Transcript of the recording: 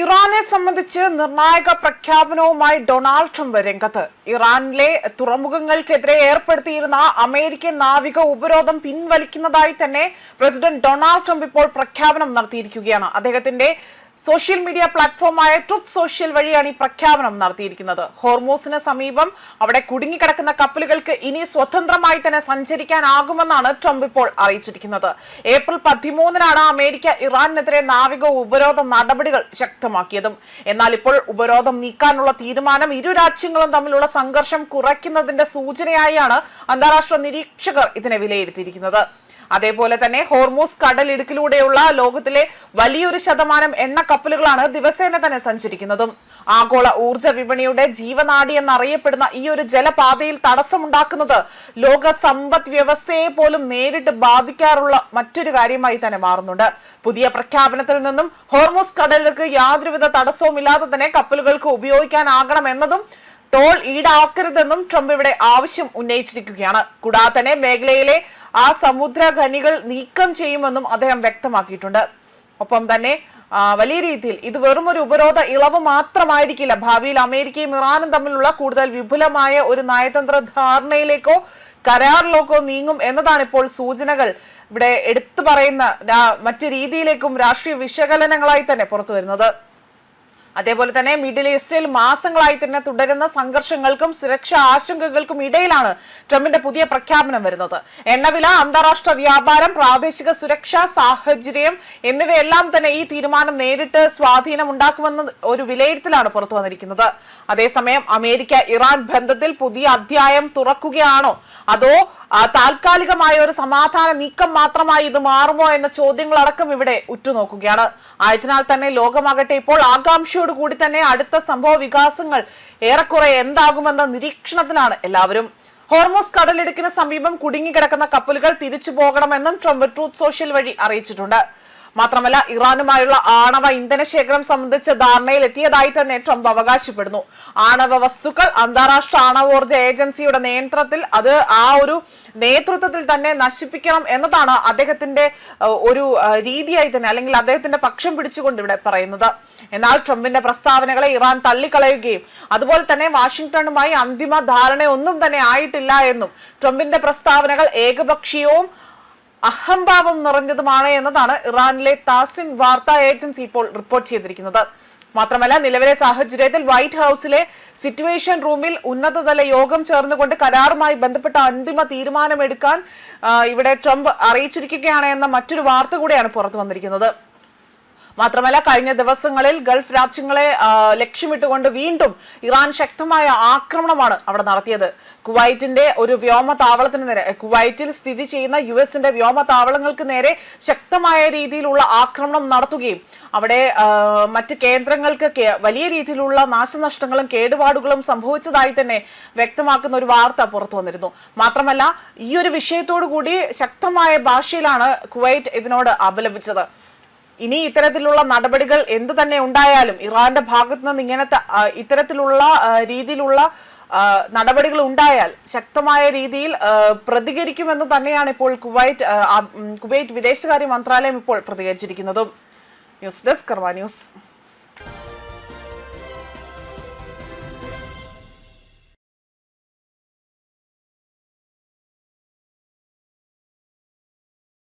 ഇറാനെ സംബന്ധിച്ച് നിർണായക പ്രഖ്യാപനവുമായി ഡൊണാൾഡ് ട്രംപ് രംഗത്ത്. ഇറാനിലെ തുറമുഖങ്ങൾക്കെതിരെ ഏർപ്പെടുത്തിയിരുന്ന അമേരിക്കൻ നാവിക ഉപരോധം പിൻവലിക്കുന്നതായി തന്നെ പ്രസിഡന്റ് ഡൊണാൾഡ് ട്രംപ് ഇപ്പോൾ പ്രഖ്യാപനം നടത്തിയിരിക്കുകയാണ്. അദ്ദേഹത്തിന്റെ സോഷ്യൽ മീഡിയ പ്ലാറ്റ്ഫോമായ ട്രൂത്ത് സോഷ്യൽ വഴിയാണ് ഈ പ്രഖ്യാപനം നടത്തിയിരിക്കുന്നത്. ഹോർമൂസിന് സമീപം അവിടെ കുടുങ്ങിക്കിടക്കുന്ന കപ്പലുകൾക്ക് ഇനി സ്വതന്ത്രമായി തന്നെ സഞ്ചരിക്കാനാകുമെന്നാണ് ട്രംപ് ഇപ്പോൾ അറിയിച്ചിരിക്കുന്നത്. ഏപ്രിൽ 13-നാണ് അമേരിക്ക ഇറാനെതിരെ നാവിക ഉപരോധ നടപടികൾ ശക്തമാക്കിയതും. എന്നാൽ ഇപ്പോൾ ഉപരോധം നീക്കാനുള്ള തീരുമാനം ഇരു രാജ്യങ്ങളും തമ്മിലുള്ള സംഘർഷം കുറയ്ക്കുന്നതിന്റെ സൂചനയായാണ് അന്താരാഷ്ട്ര നിരീക്ഷകർ ഇതിനെ വിലയിരുത്തിയിരിക്കുന്നത്. അതേപോലെ തന്നെ ഹോർമൂസ് കടലിടുക്കിലൂടെയുള്ള ലോകത്തിലെ വലിയൊരു ശതമാനം എണ്ണ കപ്പലുകളാണ് ദിവസേന തന്നെ സഞ്ചരിക്കുന്നതും. ആഗോള ഊർജ വിപണിയുടെ ജീവനാഡി എന്നറിയപ്പെടുന്ന ഈ ഒരു ജലപാതയിൽ തടസ്സമുണ്ടാക്കുന്നത് ലോക സമ്പദ് വ്യവസ്ഥയെ പോലും നേരിട്ട് ബാധിക്കാറുള്ള മറ്റൊരു കാര്യമായി തന്നെ മാറുന്നുണ്ട്. പുതിയ പ്രഖ്യാപനത്തിൽ നിന്നും ഹോർമൂസ് കടലിലേക്ക് യാതൊരുവിധ തടസ്സവുമില്ലാതെ തന്നെ കപ്പലുകൾക്ക് ഉപയോഗിക്കാനാകണം എന്നതും ടോൾ ഈടാക്കരുതെന്നും ട്രംപ് ഇവിടെ ആവശ്യം ഉന്നയിച്ചിരിക്കുകയാണ്. കൂടാതെ തന്നെ മേഖലയിലെ ആ സമുദ്ര ഖനികൾ നീക്കം ചെയ്യുമെന്നും അദ്ദേഹം വ്യക്തമാക്കിയിട്ടുണ്ട്. ഒപ്പം തന്നെ വലിയ രീതിയിൽ ഇത് വെറും ഒരു ഉപരോധ ഇളവ് മാത്രമായിരിക്കില്ല. ഭാവിയിൽ അമേരിക്കയും ഇറാനും തമ്മിലുള്ള കൂടുതൽ വിപുലമായ ഒരു നയതന്ത്ര ധാരണയിലേക്കോ കരാറിലേക്കോ നീങ്ങും എന്നതാണ് ഇപ്പോൾ സൂചനകൾ ഇവിടെ എടുത്തു പറയുന്ന മറ്റു രീതിയിലേക്കും രാഷ്ട്രീയ വിശകലനങ്ങളായി തന്നെ പുറത്തു വരുന്നത്. അതേപോലെ തന്നെ മിഡിൽ ഈസ്റ്റിൽ മാസങ്ങളായി തന്നെ തുടരുന്ന സംഘർഷങ്ങൾക്കും സുരക്ഷാ ആശങ്കകൾക്കും ഇടയിലാണ് ട്രംപിന്റെ പുതിയ പ്രഖ്യാപനം വരുന്നത്. എണ്ണവില, അന്താരാഷ്ട്ര വ്യാപാരം, പ്രാദേശിക സുരക്ഷാ സാഹചര്യം എന്നിവയെല്ലാം തന്നെ ഈ തീരുമാനം നേരിട്ട് സ്വാധീനം ഉണ്ടാക്കുമെന്ന ഒരു വിലയിരുത്തലാണ് പുറത്തു വന്നിരിക്കുന്നത്. അതേസമയം അമേരിക്ക ഇറാൻ ബന്ധത്തിൽ പുതിയ അധ്യായം തുറക്കുകയാണോ അതോ താൽക്കാലികമായ ഒരു സമാധാന നീക്കം മാത്രമായി ഇത് മാറുമോ എന്ന ചോദ്യങ്ങളടക്കം ഇവിടെ ഉറ്റുനോക്കുകയാണ്. ആയതിനാൽ തന്നെ ലോകമാകട്ടെ ഇപ്പോൾ ആകാംക്ഷയോട് കൂടി തന്നെ അടുത്ത സംഭവ വികാസങ്ങൾ ഏറെക്കുറെ എന്താകുമെന്ന നിരീക്ഷണത്തിലാണ് എല്ലാവരും. ഹോർമൂസ് കടലിടുക്കിന് സമീപം കുടുങ്ങിക്കിടക്കുന്ന കപ്പലുകൾ തിരിച്ചു പോകണമെന്നും ട്രംപ് ട്രൂത്ത് സോഷ്യൽ വഴി അറിയിച്ചിട്ടുണ്ട്. മാത്രമല്ല ഇറാനുമായുള്ള ആണവ ഇന്ധന ശേഖരം സംബന്ധിച്ച ധാരണയിൽ എത്തിയതായി തന്നെ ട്രംപ് അവകാശപ്പെടുന്നു. ആണവ വസ്തുക്കൾ അന്താരാഷ്ട്ര ആണവോർജ ഏജൻസിയുടെ നിയന്ത്രണത്തിൽ അത് ആ ഒരു നേതൃത്വത്തിൽ തന്നെ നശിപ്പിക്കണം എന്നതാണ് അദ്ദേഹത്തിന്റെ ഒരു രീതിയായി തന്നെ, അല്ലെങ്കിൽ അദ്ദേഹത്തിന്റെ പക്ഷം പിടിച്ചുകൊണ്ട് ഇവിടെ പറയുന്നത്. എന്നാൽ ട്രംപിന്റെ പ്രസ്താവനകളെ ഇറാൻ തള്ളിക്കളയുകയും അതുപോലെ തന്നെ വാഷിംഗ്ടണുമായി അന്തിമ ധാരണയൊന്നും തന്നെ ആയിട്ടില്ല എന്നും ട്രംപിന്റെ പ്രസ്താവനകൾ ഏകപക്ഷീയവും അഹംഭാവം നിറഞ്ഞതുമാണ് എന്നതാണ് ഇറാനിലെ താസിൻ വാർത്താ ഏജൻസി ഇപ്പോൾ റിപ്പോർട്ട് ചെയ്തിരിക്കുന്നത്. മാത്രമല്ല നിലവിലെ സാഹചര്യത്തിൽ വൈറ്റ് ഹൌസിലെ സിറ്റുവേഷൻ റൂമിൽ ഉന്നതതല യോഗം ചേർന്നുകൊണ്ട് കരാറുമായി ബന്ധപ്പെട്ട അന്തിമ തീരുമാനമെടുക്കാൻ ഇവിടെ ട്രംപ് അറിയിച്ചിരിക്കുകയാണ് എന്ന മറ്റൊരു വാർത്ത കൂടെയാണ് പുറത്തു വന്നിരിക്കുന്നത്. മാത്രമല്ല കഴിഞ്ഞ ദിവസങ്ങളിൽ ഗൾഫ് രാജ്യങ്ങളെ ലക്ഷ്യമിട്ടുകൊണ്ട് വീണ്ടും ഇറാൻ ശക്തമായ ആക്രമണമാണ് അവിടെ നടത്തിയത്. കുവൈറ്റിന്റെ ഒരു വ്യോമതാവളത്തിന് നേരെ, കുവൈറ്റിൽ സ്ഥിതി ചെയ്യുന്ന US-ന്റെ വ്യോമതാവളങ്ങൾക്ക് നേരെ ശക്തമായ രീതിയിലുള്ള ആക്രമണം നടത്തുകയും അവിടെ മറ്റ് കേന്ദ്രങ്ങൾക്ക് വലിയ രീതിയിലുള്ള നാശനഷ്ടങ്ങളും കേടുപാടുകളും സംഭവിച്ചതായി തന്നെ വ്യക്തമാക്കുന്ന ഒരു വാർത്ത പുറത്തു വന്നിരുന്നു. മാത്രമല്ല ഈ ഒരു വിഷയത്തോടു കൂടി ശക്തമായ ഭാഷയിലാണ് കുവൈറ്റ് ഇതിനോട് അപലപിച്ചത്. ഇനി ഇത്തരത്തിലുള്ള നടപടികൾ എന്തു തന്നെ ഉണ്ടായാലും ഇറാന്റെ ഭാഗത്തു നിന്ന് ഇങ്ങനത്തെ ഇത്തരത്തിലുള്ള രീതിയിലുള്ള നടപടികൾ ഉണ്ടായാൽ ശക്തമായ രീതിയിൽ പ്രതികരിക്കുമെന്ന് തന്നെയാണ് ഇപ്പോൾ കുവൈറ്റ് വിദേശകാര്യ മന്ത്രാലയം ഇപ്പോൾ പ്രതികരിച്ചിരിക്കുന്നതും. ന്യൂസ് ഡെസ്ക് കർമ്മ ന്യൂസ്.